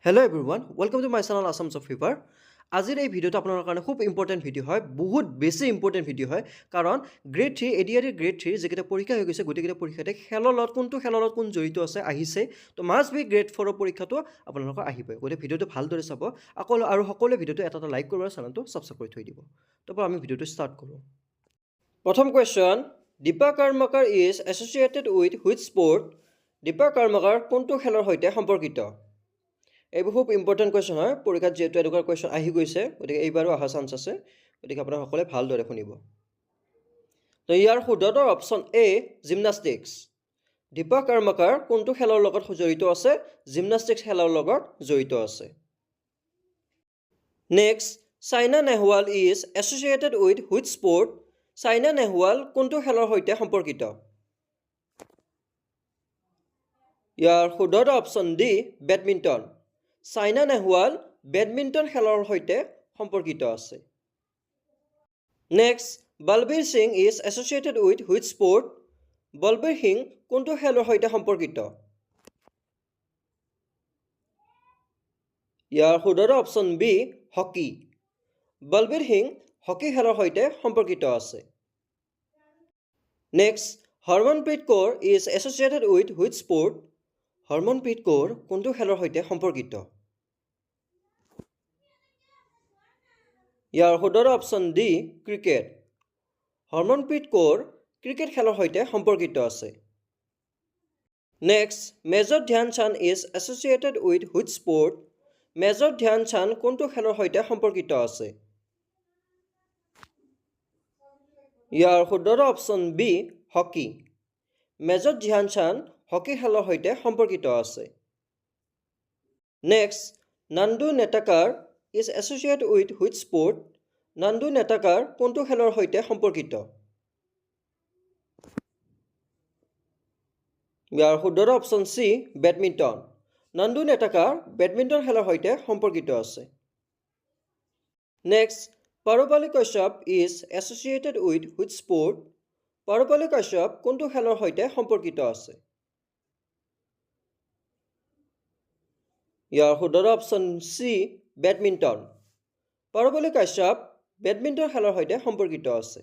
Hello everyone, welcome to my channel Assam Fever. আজিৰ এই ভিডিওটো আপোনালোকৰ কাৰণে খুব ইম্পৰ্টেণ্ট ভিডিও হয়, বহুত বেছি ইম্পৰ্টেণ্ট ভিডিও হয়, কাৰণ গ্ৰেড 3 ADRE গ্ৰেড 3 যেকেইটা পৰীক্ষা হৈ গৈছে গোটেইকেইটা পৰীক্ষাতে খেলৰ লগত কোন জড়িত আছে আহিছে, তো মাষ্ট বি গ্ৰেড 4 পৰীক্ষাটো আপোনালোকৰ আহিবই। গতিকে ভিডিওটো ভালদৰে চাব আৰু সকলোৱে ভিডিওটো এটা লাইক কৰিব আৰু চেনেলটো সাবস্ক্ৰাইব কৰি থৈ দিব। তাৰপৰা আমি ভিডিওটো ষ্টাৰ্ট কৰোঁ। প্ৰথম question, Dipa Karmakar is associated with which sport? Dipa Karmakar কোনটো খেলৰ সৈতে সম্পৰ্কিত? এইবোৰ খুব ইম্পৰ্টেণ্ট কুৱেশ্যন হয়, পৰীক্ষাত যিহেতু এনেকুৱা কুৱেশ্যন আহি গৈছে, গতিকে এইবাৰো অহা চান্স আছে, গতিকে আপোনালোকে সকলোৱে ভালদৰে শুনিব। তো ইয়াৰ শুদ্ধ অপশ্যন এ জিমনাষ্টিক্স। দীপা কাৰ্মাকাৰ কোনটো খেলৰ লগত জড়িত আছে? জিমনাষ্টিক্স খেলৰ লগত জড়িত আছে। Next, Saina Nehwal is associated with which sport? Saina Nehwal কোনটো খেলৰ সৈতে সম্পৰ্কিত? ইয়াৰ শুদ্ধ option D badminton. Saina Nehwal badminton খেলৰ সৈতে সম্পৰ্কিত আছে। Next, Balbir Singh is associated with which sport? Balbir Singh কোনটো খেলৰ সৈতে সম্পৰ্কিত? ইয়াৰ শুদ্ধ option B hockey. Balbir Singh hockey খেলৰ সৈতে সম্পৰ্কিত আছে। Next, Harmanpreet Kaur is associated with which sport? Harmanpreet Kaur কোনটো খেলৰ সৈতে সম্পৰ্কিত? ইয়াৰ শুদ্ধ option D cricket. Harmanpreet Kaur cricket খেলৰ সৈতে সম্পৰ্কিত আছে। Next, major Dhyan Chand is associated with which sport? Major Dhyan Chand কোনটো খেলৰ সৈতে সম্পৰ্কিত আছে? ইয়াৰ শুদ্ধ option B hockey. Major Dhyan Chand hockey খেলৰ সৈতে সম্পৰ্কিত আছে। Next, Nandu Natekar is associated with which sport? Nandu Natekar কোনটো খেলৰ সৈতে সম্পৰ্কিত? ইয়াৰ শুদ্ধ option C badminton. Nandu Natekar badminton খেলৰ সৈতে সম্পৰ্কিত আছে। Next, Parupalli Kashyap is associated with which sport? Parupalli Kashyap কোনটো খেলৰ সৈতে সম্পৰ্কিত আছে? ইয়াৰ শুদ্ধ option C badminton. Parupalli Kashyap badminton খেলৰ সৈতে সম্পৰ্কিত আছে।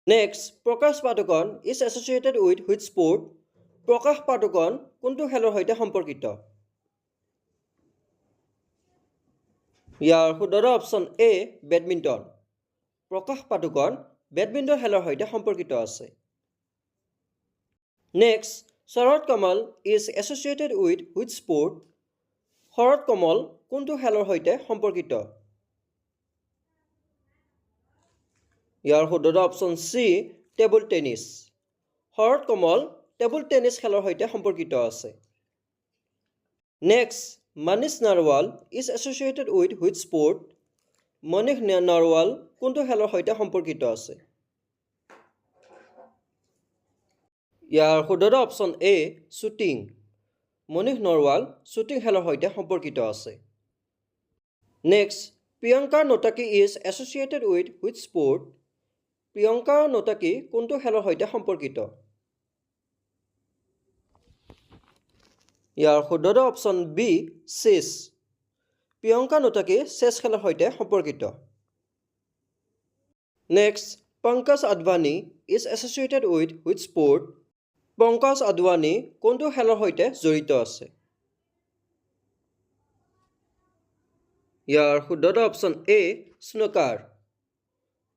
Next, Prakash Padukone is associated with which sport? Prakash Padukone কোনটো খেলৰ সৈতে সম্পৰ্কিত? ইয়াৰ শুদ্ধ অপশ্যন এ বেডমিণ্টন। প্ৰকাশ পাডুকন বেডমিণ্টন খেলৰ সৈতে সম্পৰ্কিত আছে। Next, Sharath Kamal is associated with which sport? Sharath Kamal কোনটো খেলৰ সৈতে সম্পৰ্কিত? ইয়াৰ শুদ্ধ option C table tennis. Sharath Kamal table tennis খেলৰ সৈতে সম্পৰ্কিত আছে। Next, Manish Narwal is associated with which sport? Manish Narwal কোনটো খেলৰ সৈতে সম্পৰ্কিত আছে? ইয়াৰ শুদ্ধ option A shooting. Manish Narwal shooting খেলৰ সৈতে সম্পৰ্কিত আছে। Next, Priyanka Nutakki is associated with which sport? Priyanka Nutakki কোনটো খেলৰ সৈতে সম্পৰ্কিত? ইয়াৰ শুদ্ধ option B chess. Priyanka Nutakki chess খেলৰ সৈতে সম্পৰ্কিত। Next, Pankaj Advani is associated with which sport? Pankaj Advani কোনটো খেলৰ সৈতে জড়িত আছে? ইয়াৰ শুদ্ধ option A snooker.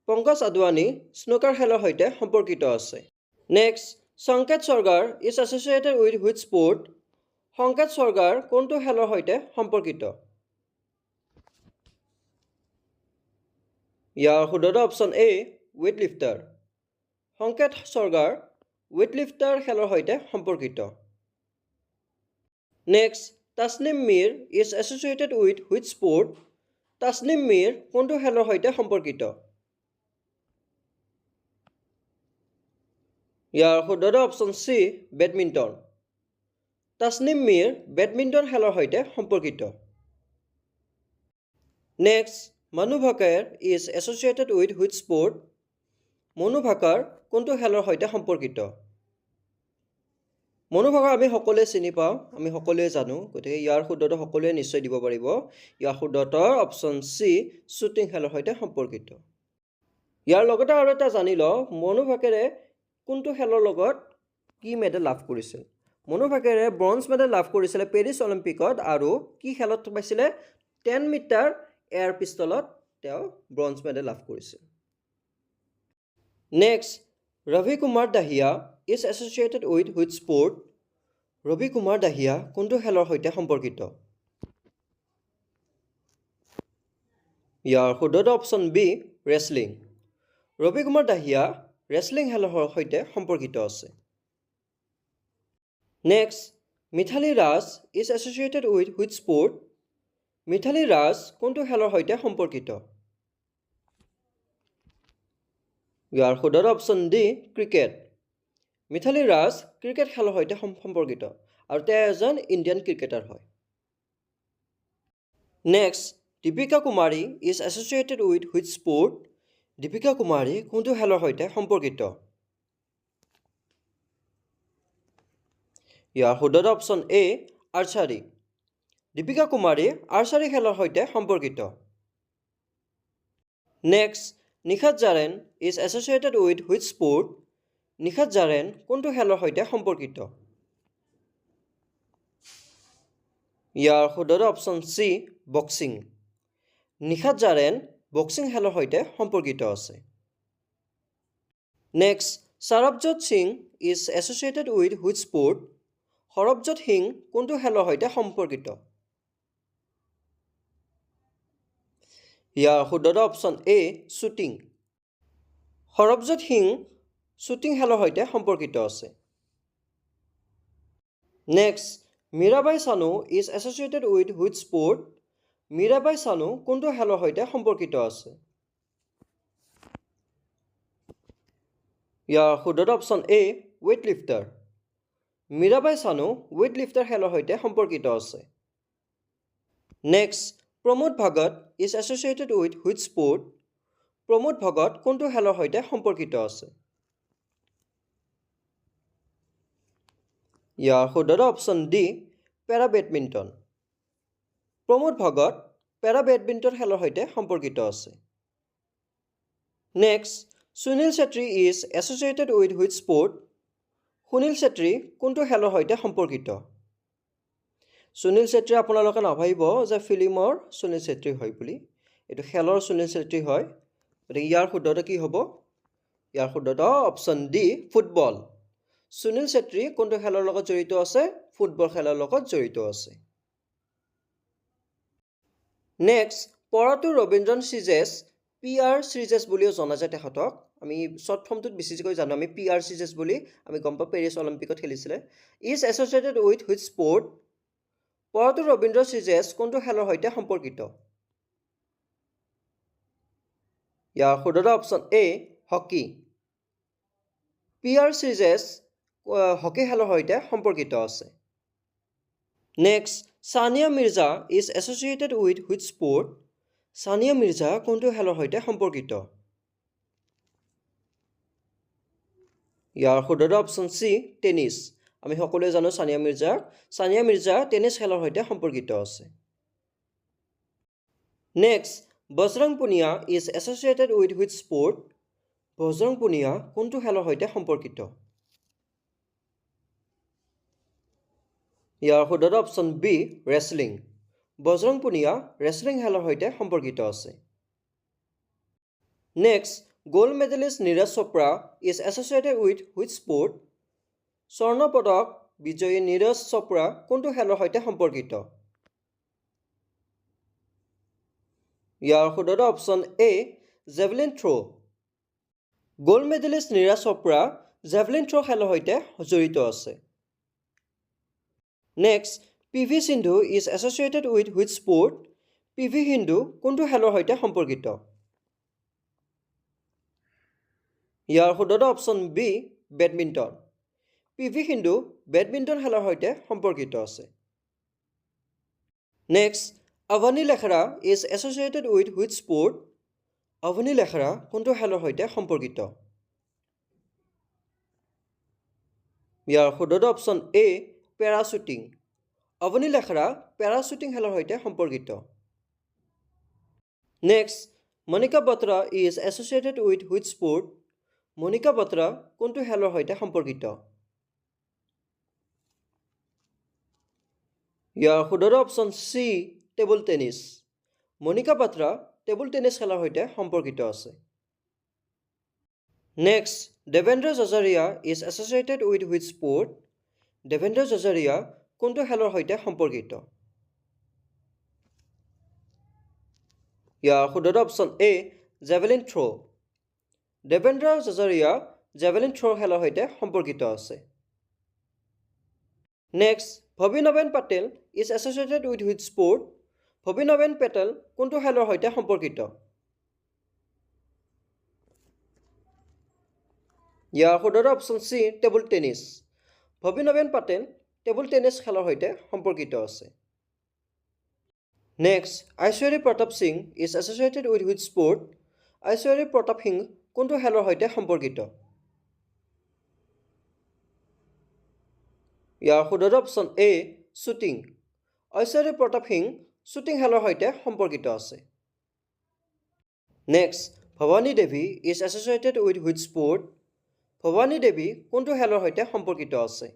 Pankaj Advani snooker খেলৰ সৈতে সম্পৰ্কিত আছে। Next, Sanket Sarkar is associated with which sport? Sanket Sarkar কোনটো খেলৰ সৈতে সম্পৰ্কিত? ইয়াৰ শুদ্ধ অপশ্যন এ ৱেইট লিফটাৰ। সংকেত সৰকাৰ ৱেইট লিফটাৰ খেলৰ সৈতে সম্পৰ্কিত। Next, Tasnim Mir is associated with which sport? Tasnim Mir কোনটো খেলৰ সৈতে সম্পৰ্কিত? ইয়াৰ শুদ্ধ option C badminton. Tasnim Mir badminton খেলৰ সৈতে সম্পৰ্কিত। Next, Manu Bhaker is associated with which sport? Manu Bhaker কোনটো খেলৰ সৈতে সম্পৰ্কিত? মনু ভাগৰ আমি সকলোৱে চিনি পাওঁ, আমি সকলোৱে জানো, গতিকে ইয়াৰ শুদ্ধটো সকলোৱে নিশ্চয় দিব পাৰিব। ইয়াৰ শুদ্ধটো অপশ্যন চি, শ্বুটিং খেলৰ সৈতে সম্পৰ্কিত। ইয়াৰ লগতে আৰু এটা জানি লওঁ, মনু ভাগৰে কোনটো খেলৰ লগত কি মেডেল লাভ কৰিছিল। মনু ভাগৰে ব্ৰঞ্জ মেডেল লাভ কৰিছিলে পেৰিছ অলিম্পিকত, আৰু কি খেলত পাইছিলে 10 মিটাৰ এয়াৰ পিষ্টলত তেওঁ ব্ৰঞ্জ মেডেল লাভ কৰিছিল। Next, Ravi Kumar Dahiya is associated with which sport. Ravi Kumar Dahiya কোনটো খেলৰ সৈতে সম্পৰ্কিত? ইয়াৰ শুদ্ধটো option B, wrestling. Ravi Kumar Dahiya wrestling খেলৰ সৈতে সম্পৰ্কিত আছে। Next, Mithali Raj is associated with which sport. Mithali Raj কোনটো খেলৰ সৈতে সম্পৰ্কিত? ইয়াৰ শুদ্ধটো option D, cricket. Mithali Raj cricket খেলৰ সৈতে সম্পৰ্কিত, আৰু তেওঁ এজন ইণ্ডিয়ান ক্ৰিকেটাৰ হয়। Next, Deepika Kumari is associated with which sport. Deepika Kumari কোনটো খেলৰ সৈতে সম্পৰ্কিত? ইয়াৰ শুদ্ধটো option A, archery. Deepika Kumari archery খেলৰ সৈতে সম্পৰ্কিত। Next, Nikhat Zareen is associated with which sport. Nikhat Zareen কোনটো খেলৰ সৈতে সম্পৰ্কিত? ইয়াৰ শুদ্ধটো option C, boxing. Nikhat Zareen boxing খেলৰ সৈতে সম্পৰ্কিত আছে। Next, Sarabjot Singh is associated with which sport. Sarabjot Singh কোনটো খেলৰ সৈতে সম্পৰ্কিত? ইয়াৰ শুদ্ধটো option A, shooting. Sarabjot Singh shooting খেলৰ সৈতে সম্পৰ্কিত আছে। Next, Mirabai Chanu is associated with which sport. Mirabai Chanu কোনটো খেলৰ সৈতে সম্পৰ্কিত আছে? ইয়াৰ শুদ্ধটো option A, weightlifter. Mirabai Chanu weightlifter খেলৰ সৈতে সম্পৰ্কিত আছে। Next, Pramod Bhagat is associated with which sport. Pramod Bhagat কোনটো খেলৰ সৈতে সম্পৰ্কিত আছে? ইয়াৰ শুদ্ধটো option D, para badminton. Pramod Bhagat para badminton খেলৰ সৈতে সম্পৰ্কিত আছে। Next, Sunil Chhetri is associated with which sport. Sunil Chhetri কোনটো খেলৰ সৈতে সম্পৰ্কিত? সুনীল চেত্ৰী আপোনালোকে নাভাবিব যে ফিল্মৰ সুনীল চেত্ৰী হয় বুলি, এইটো খেলৰ সুনীল চেত্ৰী হয়। গতিকে ইয়াৰ শুদ্ধটো কি হ'ব? ইয়াৰ শুদ্ধটো option D, football. Sunil Chhetri কোনটো খেলৰ লগত জড়িত আছে? ফুটবল খেলৰ লগত জড়িত আছে। নেক্সট, পৰাটো ৰবীন্দ্ৰন শ্ৰীজেছ, PR শ্ৰীজেছ বুলিও জনা যায় তেখেতক। আমি শ্বৰ্ট ফৰ্মটোত বেছিকৈ জানো আমি PR শ্ৰীজেছ বুলি, আমি গম পাওঁ পেৰিছ অলিম্পিকত খেলিছিলে। Is associated with which sport. Parattu Ravindra Sreejesh কোনটো খেলৰ সৈতে সম্পৰ্কিত? ইয়াৰ শুদ্ধটো option A, hockey. PR Sreejesh hockey খেলৰ সৈতে সম্পৰ্কিত আছে। Next, Sania Mirza is associated with which sport. Sania Mirza কোনটো খেলৰ সৈতে সম্পৰ্কিত? ইয়াৰ শুদ্ধটো অপশ্যন চি, টেনিছ। আমি সকলোৱে জানো ছানিয়া মিৰ্জা টেনিছ খেলৰ সৈতে সম্পৰ্কিত আছে। Next, Bajrang Punia is associated with which sport. Bajrang Punia কোনটো খেলৰ সৈতে সম্পৰ্কিত? ইয়াৰ শুদ্ধটো option B, wrestling. Bajrang Punia wrestling খেলৰ সৈতে সম্পৰ্কিত আছে। Next, gold medalist Neeraj Chopra is associated with which sport. স্বৰ্ণ পদক বিজয়ী নীৰজ চোপ্ৰা কোনটো খেলৰ সৈতে সম্পৰ্কিত? ইয়াৰ শুদ্ধটো option A, javelin throw'. Gold medalist Neeraj Chopra javelin throw' খেলৰ সৈতে জড়িত আছে। Next, PV Sindhu is associated with which sport. PV Sindhu কোনটো খেলৰ সৈতে সম্পৰ্কিত? ইয়াৰ শুদ্ধটো option B, badminton. PV Sindhu badminton খেলৰ সৈতে সম্পৰ্কিত আছে। Next, Avani Lekhara is associated with which sport. Avani Lekhara কোনটো খেলৰ সৈতে সম্পৰ্কিত? ইয়াৰ শুদ্ধ অপশ্যন এ পেৰাশুটিং অৱনী লেখৰা পেৰাশুটিং খেলৰ সৈতে সম্পৰ্কিত next Manika Batra is associated with which sport Manika Batra কোনটো খেলৰ সৈতে সম্পৰ্কিত ইয়াৰ শুদ্ধ option C table tennis Manika Batra table tennis খেলৰ সৈতে সম্পৰ্কিত আছে next Devendra Jhajharia is associated with which sport Devendra Jhajharia কোনটো খেলৰ সৈতে সম্পৰ্কিত ইয়াৰ শুদ্ধ option A javelin throw' Devendra Jhajharia javelin throw' খেলৰ সৈতে সম্পৰ্কিত আছে next Bhavinaben Patel is associated with which sport Bhavinaben Patel কোনটো খেলৰ সৈতে সম্পৰ্কিত ইয়াৰ শুদ্ধ option C table tennis Bhavinaben Patel table tennis খেলৰ সৈতে সম্পৰ্কিত আছে next Aishwary Pratap Singh is associated with which sport Aishwary Pratap Singh কোনটো খেলৰ সৈতে সম্পৰ্কিত ইয়াৰ শুদ্ধ option A shooting Aishwary Pratap Singh shooting খেলৰ সৈতে সম্পৰ্কিত আছে next Bhavani Devi is associated with which sport Bhavani Devi কোনটো খেলৰ সৈতে সম্পৰ্কিত আছে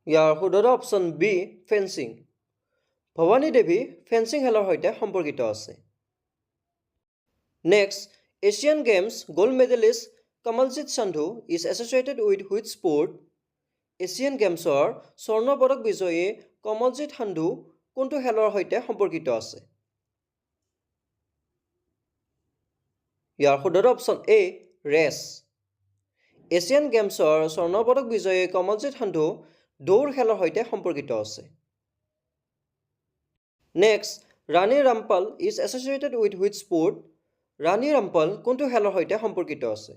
ইয়াৰ শুদ্ধ option B fencing Bhavani Devi fencing খেলৰ সৈতে সম্পৰ্কিত আছে next Asian games gold medallist Kamaljit Sandhu is associated with which sport Asian গেমছৰ স্বৰ্ণ পদক বিজয়ী কমলজিৎ সান্ধু কোনটো খেলৰ সৈতে সম্পৰ্কিত আছে ইয়াৰ শুদ্ধ অপশ্যন এ ৰেচ এছিয়ান গেমছৰ স্বৰ্ণ পদক বিজয়ী কমলজিৎ সান্ধু দৌৰ খেলৰ সৈতে সম্পৰ্কিত আছে next Rani Rampal is associated with which sport Rani Rampal কোনটো খেলৰ সৈতে সম্পৰ্কিত আছে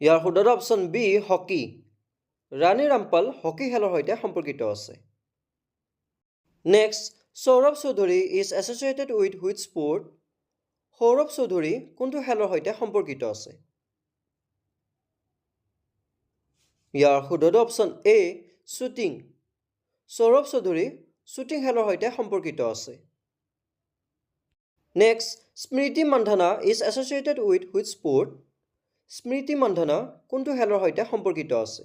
ইয়াৰ শুদ্ধ option B hockey Rani Rampal hockey খেলৰ সৈতে সম্পৰ্কিত আছে next Saurabh Chaudhary is associated with which sport Saurabh Chaudhary কোনটো খেলৰ সৈতে সম্পৰ্কিত আছে ইয়াৰ শুদ্ধ option A shooting Saurabh Chaudhary shooting খেলৰ সৈতে সম্পৰ্কিত আছে next Smriti Mandhana is associated with which sport Smriti Mandhana কোনটো খেলৰ সৈতে সম্পৰ্কিত আছে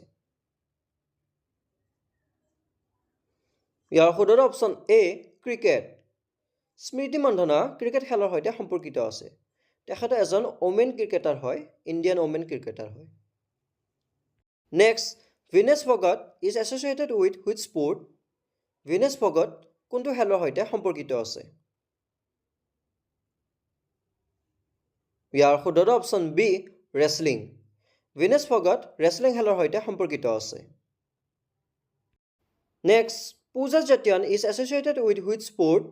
ইয়াৰ শুদ্ধ option A cricket Smriti Mandhana cricket খেলৰ সৈতে সম্পৰ্কিত আছে তেখেত এজন ওমেন ক্ৰিকেটাৰ হয় ইণ্ডিয়ান ওমেন ক্ৰিকেটাৰ হয় next Vinesh Phogat is associated with which sport Vinesh Phogat কোনটো খেলৰ সৈতে সম্পৰ্কিত আছে ইয়াৰ শুদ্ধ option B wrestling Vinesh Phogat wrestling খেলৰ সৈতে সম্পৰ্কিত আছে next Pooja Jatyan is associated with which sport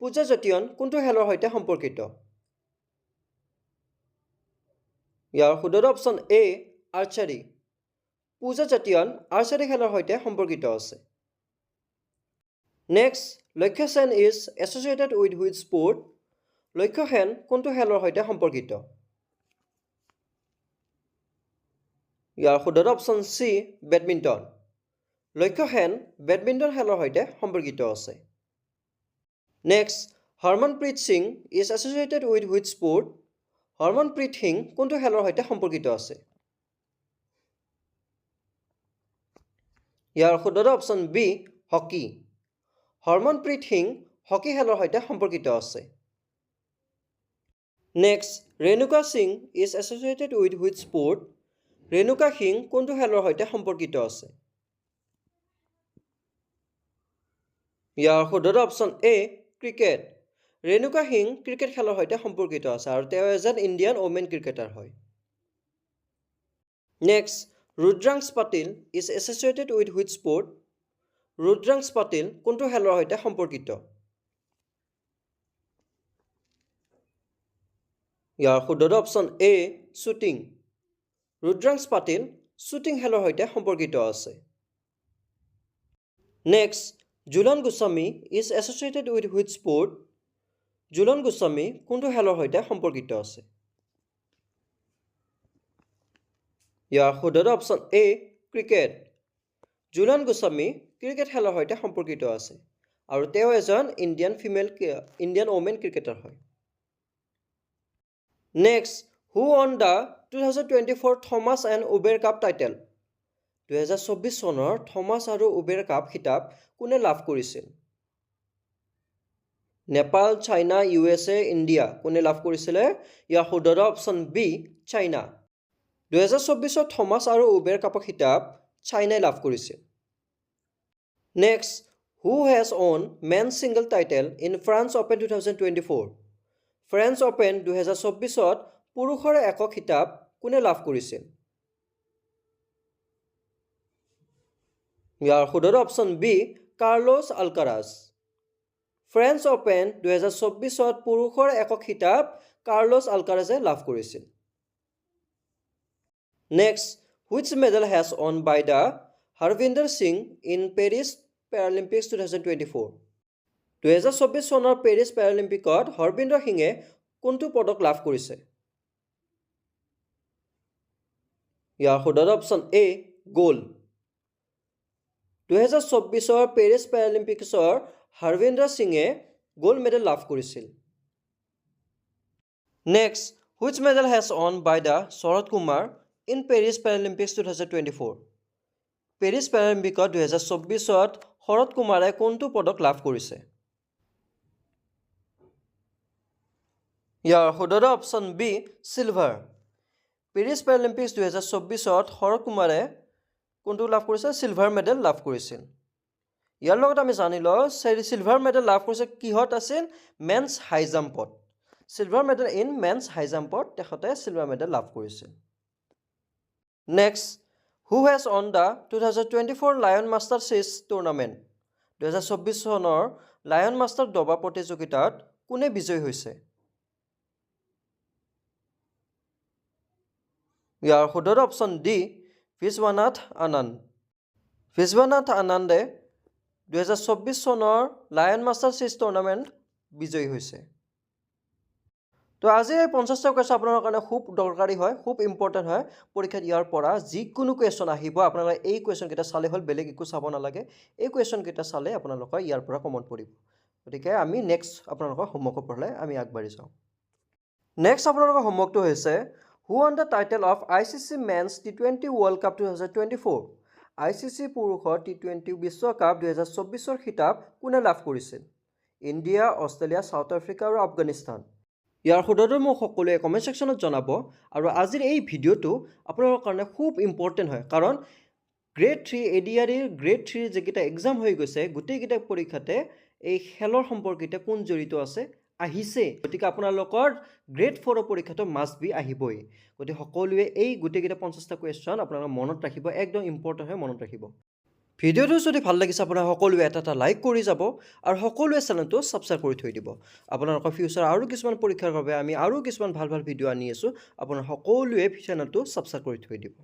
Pooja Jatyan কোনটো খেলৰ সৈতে সম্পৰ্কিত ইয়াৰ শুদ্ধ অপশ্যন এ আৰ্চাৰী পূজা জাতিয়ান আৰ্চাৰী খেলৰ সৈতে সম্পৰ্কিত আছে next Lakshya Sen is associated with which sport Lakshya Sen কোনটো খেলৰ সৈতে সম্পৰ্কিত ইয়াৰ শুদ্ধ অপশ্যন চি বেডমিণ্টন লক্ষ্য সেন বেডমিণ্টন খেলৰ সৈতে সম্পৰ্কিত আছে next Harmanpreet Singh is associated with which sport Harmanpreet Singh কোনটো খেলৰ সৈতে সম্পৰ্কিত আছে ইয়াৰ শুদ্ধ option B hockey Harmanpreet Singh hockey খেলৰ সৈতে সম্পৰ্কিত আছে next Renuka Singh is associated with which sport Renuka Singh কোনটো খেলৰ সৈতে সম্পৰ্কিত আছে ইয়াৰ শুদ্ধ option A cricket Renuka Singh cricket খেলৰ সৈতে সম্পৰ্কিত আছে আৰু তেওঁ এজন ইণ্ডিয়ান ওমেন ক্ৰিকেটাৰ হয় next Rudransh Patil is associated with which sport Rudrankksh Patil কোনটো খেলৰ সৈতে সম্পৰ্কিত ইয়াৰ শুদ্ধ option A shooting Rudrankksh Patil shooting খেলৰ সৈতে সম্পৰ্কিত আছে next Jhulan Goswami is associated with which sport Jhulan Goswami কোনটো খেলৰ সৈতে সম্পৰ্কিত আছে ইয়াৰ শুদ্ধটো option A cricket Jhulan Goswami cricket খেলৰ সৈতে সম্পৰ্কিত আছে আৰু তেওঁ এজন ইণ্ডিয়ান ওমেন ক্ৰিকেটাৰ হয় next who won the 2024 Thomas and Uber cup title 2024 চনৰ থমাছ আৰু উবেৰ কাপ খিতাপ কোনে লাভ কৰিছিল নেপাল চাইনা USA ইণ্ডিয়া কোনে লাভ কৰিছিলে ইয়াৰ শুদ্ধটো অপশ্যন বি চাইনা 2024 থমাছ আৰু উবেৰ কাপৰ খিতাপ চাইনাই লাভ কৰিছিল next who has won men single title in France open 2024 French open 2024 পুৰুষৰ একক খিতাপ কোনে লাভ কৰিছিল ইয়াৰ শুদ্ধটো option B Carlos Alcaraz French open 2024 পুৰুষৰ একক খিতাপ কাৰ্লোছ আলকাৰাজে লাভ কৰিছিল next which medal has won by the Harvinder Singh in Paris Paralympics 2024 2024 চনৰ পেৰিছ পেৰালিম্পিকত হৰভিন্দৰ সিঙে কোনটো পদক লাভ কৰিছে ইয়াৰ শুদ্ধটো অপশ্যন এ গ'ল্ড 2024 পেৰিছ পেৰালিম্পিক্সৰ হৰভিন্দৰ সিঙে গোল্ড মেডেল লাভ কৰিছিল next which medal has won by the Sharad Kumar in Paris Paralympics 2024 Paris পেৰালিম্পিকত 2024 শৰৎ কুমাৰে কোনটো পদক লাভ কৰিছে ইয়াৰ শুদ্ধটো option B silver Paris Paralympics 2024 Sharad কুমাৰে কোনটো লাভ কৰিছে চিলভাৰ মেডেল লাভ কৰিছিল ইয়াৰ লগত আমি জানিলো চিলভাৰ মেডেল লাভ কৰিছে কিহত আছিল মেন্স হাই জাম্পত silver medal in men's high জাম্পত তেখেতে চিলভাৰ মেডেল লাভ কৰিছিল next who has won the 2024 lion master chess tournament 2024 চনৰ লায়ন মাষ্টাৰ দবা প্ৰতিযোগিতাত কোনে বিজয়ী হৈছে ইয়াৰ শুদ্ধটো অপশ্যন ডি বিশ্বনাথ আনন্দে 2024 চনৰ লায়ন মাষ্টাৰ চেছ টুৰ্ণামেণ্ট বিজয়ী হৈছে তো আজি এই 50টা কুৱেশ্যন আপোনাৰ কাৰণে খুব দৰকাৰী হয় খুব ইম্পৰ্টেণ্ট হয় পৰীক্ষাত ইয়াৰ পৰা যিকোনো কুৱেশ্যন আহিব আপোনালোকে এই কুৱেশ্যন কেইটা চালে হ'ল বেলেগ একো চাব নালাগে এই কুৱেশ্যন কেইটা চালে আপোনালোকৰ ইয়াৰ পৰা কমন পৰিব গতিকে আমি নেক্সট আপোনালোকৰ হোমৱৰ্কৰ পঢ়াই আমি আগবাঢ়ি যাওঁ নেক্সট আপোনালোকৰ হোমৱৰ্কটো হৈছে who won the title of ICC men's T20 world cup 2024 ICC পুৰুষৰ T20 বিশ্বকাপ 2024 খিতাপ কোনে লাভ কৰিছিল ইণ্ডিয়া অষ্ট্ৰেলিয়া সাউথ আফ্ৰিকা আৰু আফগানিস্তান ইয়াৰ শুদ্ধটো মোক সকলোৱে কমেণ্ট ছেকশ্যনত জনাব আৰু আজিৰ এই ভিডিঅ'টো আপোনালোকৰ কাৰণে খুব ইম্পৰ্টেণ্ট হয় কাৰণ গ্ৰেড 3 ADRE গ্ৰেড 3 যেকেইটা এক্সাম হৈ গৈছে গোটেইকেইটা পৰীক্ষাতে এই খেলৰ সম্পৰ্কিত কোন জড়িত আছে আহিছে গতিকে আপোনালোকৰ গ্ৰেড 4 পৰীক্ষাটো মাষ্ট বি আহিবই গতিকে সকলোৱে এই গোটেইকেইটা 50টা কুৱেশ্যন আপোনালোকে মনত ৰাখিব একদম ইম্পৰ্টেণ্ট হয় মনত ৰাখিব ভিডিঅ'টো যদি ভাল লাগিছে আপোনাৰ সকলোৱে এটা লাইক কৰি যাব আৰু সকলোৱে চেনেলটো ছাবস্ক্ৰাইব কৰি থৈ দিব আপোনালোকৰ ফিউচাৰ আৰু কিছুমান পৰীক্ষাৰ বাবে আমি আৰু কিছুমান ভাল ভিডিঅ' আনি আছোঁ আপোনাৰ সকলোৱে চেনেলটো ছাবস্ক্ৰাইব কৰি থৈ দিব